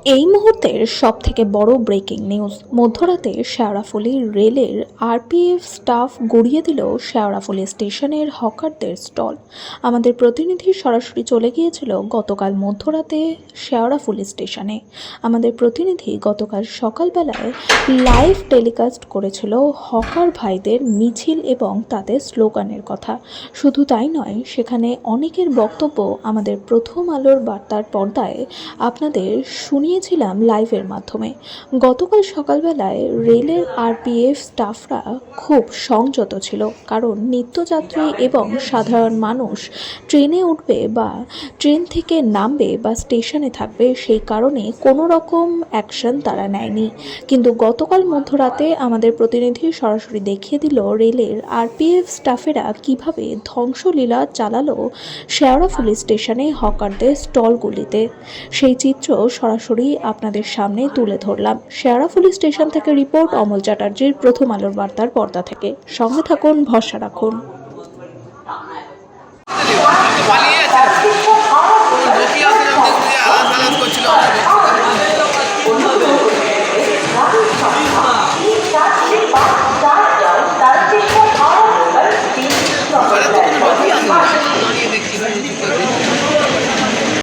এই মুহূর্তের সবথেকে বড় ব্রেকিং নিউজ, মধ্যরাতে শেওড়াফুলি রেলের আরপিএফ স্টাফ গড়িয়ে দিল শেওড়াফুলি স্টেশনের হকারদের স্টল। আমাদের প্রতিনিধি সরাসরি চলে গিয়েছিল গতকাল মধ্যরাতে শেওড়াফুলি স্টেশনে। আমাদের প্রতিনিধি গতকাল সকালবেলায় লাইভ টেলিকাস্ট করেছিল হকার ভাইদের মিছিল এবং তাদের স্লোগানের কথা। শুধু তাই নয়, সেখানে অনেকের বক্তব্য আমাদের প্রথম আলোর বার্তার পর্দায় আপনাদের শুনিয়েছিলাম লাইভের মাধ্যমে। গতকাল সকালবেলায় রেলের আরপিএফ স্টাফরা খুব সংযত ছিল, কারণ নিত্যযাত্রী এবং সাধারণ মানুষ ট্রেনে উঠবে বা ট্রেন থেকে নামবে বা স্টেশনে থাকবে, সেই কারণে কোনো রকম অ্যাকশন তারা নেয়নি। কিন্তু গতকাল মধ্যরাতে আমাদের প্রতিনিধি সরাসরি দেখিয়ে দিল রেলের আরপিএফ স্টাফেরা কিভাবে ধ্বংসলীলা চালালো শেওড়াফুলি স্টেশনে হকারদের স্টলগুলিতে। সেই চিত্র সরাসরি আপনাদের সামনে তুলে ধরলাম। শেওড়াফুলি স্টেশন থেকে রিপোর্ট অমল চ্যাটার্জির প্রথম আলোর বার্তার পর্দা থেকে। সঙ্গে থাকুন, ভরসা রাখুন।